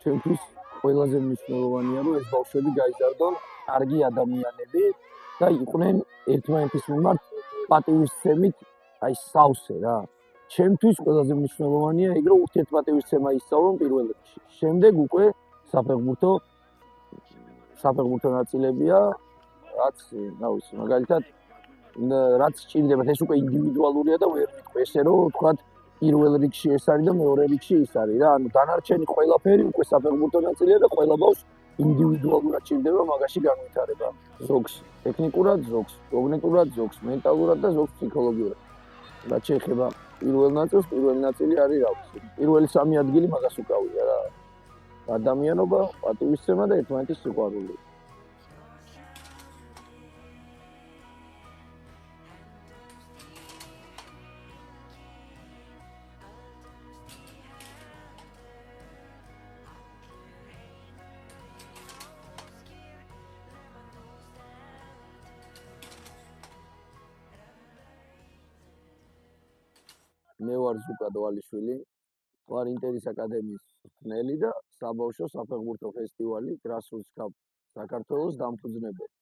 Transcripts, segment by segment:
ჩვენთვის ყველაზე მნიშვნელოვანია, რომ ეს ბავშვები გაიზარდონ კარგი ადამიანები და იყვნენ ერთმანეთის მიმართ პატივისცემით, აი სავსე რა. ჩემთვის ყველაზე მნიშვნელოვანია ეგ, რომ ურთიერთპატივისცემა ისწავლონ პირველ რიგში. შემდეგ უკვე საფეხბურთო ნაწილებია, რაც, რა ვიცი, მაგალითად, რაც სჭირდებათ, ეს უკვე ინდივიდუალურია და ვერ ვიტყვი ესე, რომ თქვათ, პირველ რიგში ეს არის და მეორე რიგში ის არის რა. ანუ დანარჩენი ყველაფერი უკვე საფეხბურთო ნაწილია და ყველა ბავშვს ინდივიდუალურად სჭირდება მაგაში განვითარება. ზოგს ტექნიკურად, ზოგს კოგნიტურად, ზოგს მენტალურად და ზოგს ფსიქოლოგიურად. რაც შეეხება პირველ ნაწილს, პირველი ნაწილი არის რა ვიცი. პირველი 3 ადგილი მაგას უკავია რა. ადამიანობა, პატივისცემა და ერთმანეთის სიყვარული. მე ვარ ზუკა დვალიშვილი, ვარ ინტერის აკადემიის მწვრთნელი და საბავშვო საფეხბურთო ფესტივალი Grassroots Cup საქართველოს დამფუძნებელი.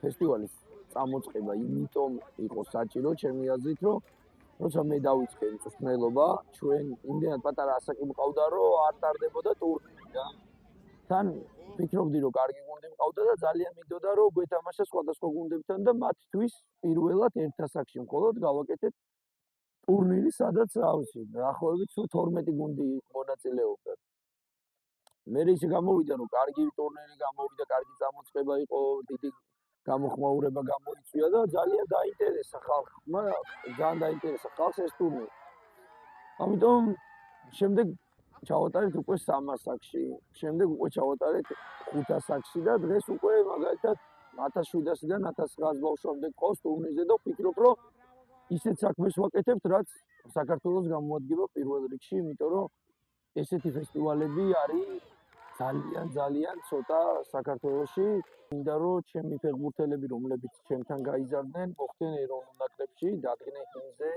ფესტივალის წამოწყება იმიტომ იყო საჭირო, ჩემი აზრით, რომ როცა მე დავიწყე მწვრთნელობა, ჩვენ იმდენად პატარა ასაკი მყავდა, რომ არ ტარდებოდა ტურნირი რა. თან ვფიქრობდი, რომ კარგი გუნდი მყავდა და ძალიან მინდოდა, რომ გვეთამაშა სხვადასხვა გუნდებთან და მათთვის პირველად ერთ ასაკში მხოლოდ გავაკეთეთ ტურნირი, სადაც რა ვიცი, დაახლოებით 12 გუნდი მონაწილეობდა. მე ისე გამოვიდა, რომ კარგი ტურნირი გამოვიდა, კარგი წამოწყება იყო, დიდი გამოხმაურება გამოიწვია და ძალიან დაინტერესა ხალხმა, ძალიან დაინტერესა ხალხს ეს ტურნირი. ამიტომ შემდეგ ჩავატარეთ უკვე 3 ასაკში, შემდეგ უკვე ჩავატარეთ 5 ასაკში და დღეს უკვე მაგალითად 1700-დან 1900 ბავშვამდე ყავს ტურნირზე და ვფიქრობ, რომ ისეთ საქმეს ვაკეთებთ, რაც საქართველოს გამოადგება პირველ რიგში, იმიტომ რომ ესეთი ფესტივალები არის ძალიან ცოტა საქართველოში. მინდა რომ ჩემი ფეხბურთელები, რომლებიც ჩემთან გაიზარდნენ, მოხვდნენ ეროვნულ ნაკრებში, დადგნენ ჰიმნზე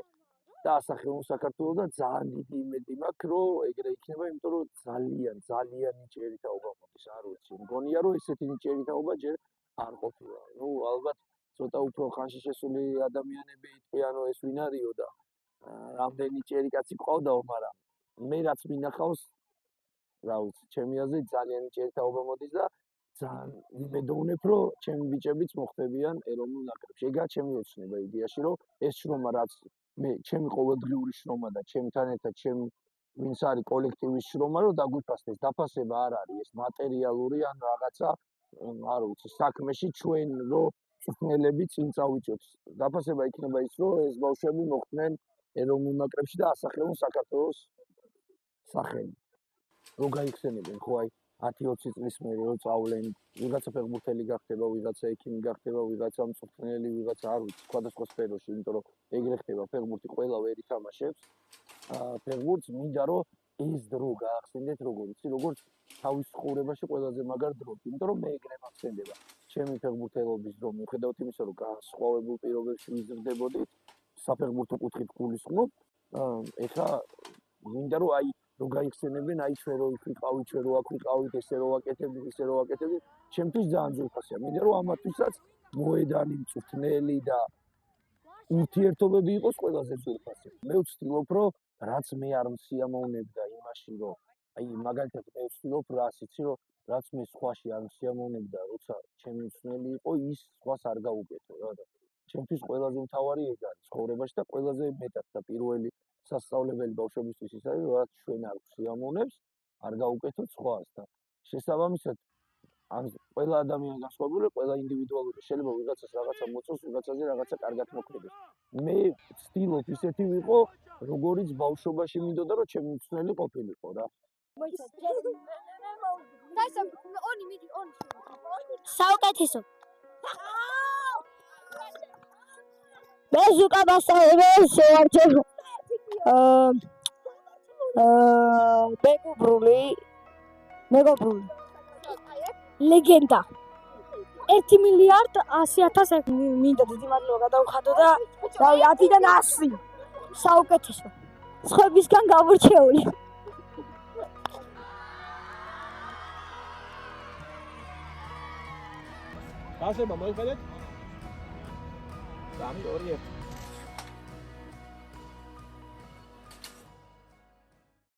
და ასახელონ საქართველოს და ძალიან დიდი იმედი მაქვს, რომ ეგრე იქნება, იმიტომ რომ ძალიან ნიჭიერი თაობა მოდის, არ ვიცი. მგონია, რომ ესეთი ნიჭიერი თაობა ჯერ არ ყოფილა. ნუ ალბათ ცოტა უფრო ხანში შესული ადამიანები იტყვიან, რომ ეს ვინ არისო და რამდენი ჭერი კაცი ყავდაო, მაგრამ მე რაც მინახავს, რა ვიცი, ჩემი აზრით ძალიან ჭერი თაობა მოდის და ძალიან იმედოვნებ, რომ ჩემი ბიჭებიც მოხვდებიან ეროვნულ ნაკრებში. ეგაა ჩემი ოცნება იდეაში, რომ ეს შრომა, რაც მე ჩემი ყოველდღიური შრომა და ჩემთან ერთად ჩემი ვინც არის კოლექტივის შრომა, რომ დაგვიფასდეს. დაფასება არ არის ეს მატერიალური ან რაღაცა, არ ვიცი, საქმეში ჩვენ რომ მწვრთნელები წინ წავიწოთ. დაფასება იქნება ის, რომ ეს ბავშვები მოხვდნენ ეროვნულ ნაკრებში და ასახელონ საქართველოს სახელი. რო გაიხსენებენ, ხო აი 10-20 წლის მერე რო წავლენ, ვიღაცა ფეხბურთელი გახდება, ვიღაცა ექიმი გახდება, ვიღაცა მწვრთნელი, ვიღაცა არ ვიცი, სხვადასხვა სფეროში, იმიტომ რომ ეგრე ხდება, ფეხბურთი ყველა ვერ ითამაშებს. ფეხბურთს მინდა რომ ეს დრო გაახსენდეთ, როგორც თავის ცხოვრებაში ყველაზე მაგარ დროც, იმიტომ რომ მე ეგრე მახსენდება. ჩემი ფეხბურთელობის დრო, მიუხედავად იმისა, რომ განსხვავებულ პირობებში ვიზრდებოდით, საფეხბურთო კუთხით გულისხმობ, ეხლა მინდა რომ აი რო გაიხსენებენ, აი ჩვენ რო ვიყავით, ჩვენ რო აქ ვიყავით, ესე რო ვაკეთებდით, ისე რო ვაკეთებდით, ჩემთვის ძალიან ძვირფასია. მინდა რომ ამათვისაც მოედანი, მწვრთნელი და ურთიერთობები იყოს ყველაზე ძვირფასი. მე ვცდილობ, რომ რაც მე არ მსიამოვნებდა იმაში, რომ აი მაგალითად მე ვცდილობ რას იცი, რომ რაც მე სხვაში არ მსიამოვნებდა, როცა ჩემი მწვრთნელი იყო, ის სხვას არ გაუკეთო რა და ჩემთვის ყველაზე მთავარი ეგ არის ცხოვრებაში და ყველაზე მეტად და პირველი სასწავლებელი ბავშვებისთვის ის არის, რომ ჩვენ არ ვსიამოვნებს, არ გაუკეთოთ სხვას და შესაბამისად ან ყველა ადამიანი განსხვავებულია, ყველა ინდივიდუალურია. შეიძლება ვიღაცას რაღაცა მოწონს, ვიღაცაზე რაღაცა კარგად მოქმედებს. მე ვცდილობ ისეთი ვიყო, როგორიც ბავშვობაში მინდოდა, რომ ჩემი მწვრთნელი ყოფილიყო რა. საუკეთესო. მე ზუკა მასწავლებელს შევარჩევ მეგობრული ლეგენდა 1 მილიარდ 100,000 მინდა დიდი მადლობა გადავხადო და რავი 10-დან 100 საუკეთესო სხვებისგან გამორჩეული გასება მოიხედეთ 3-2-1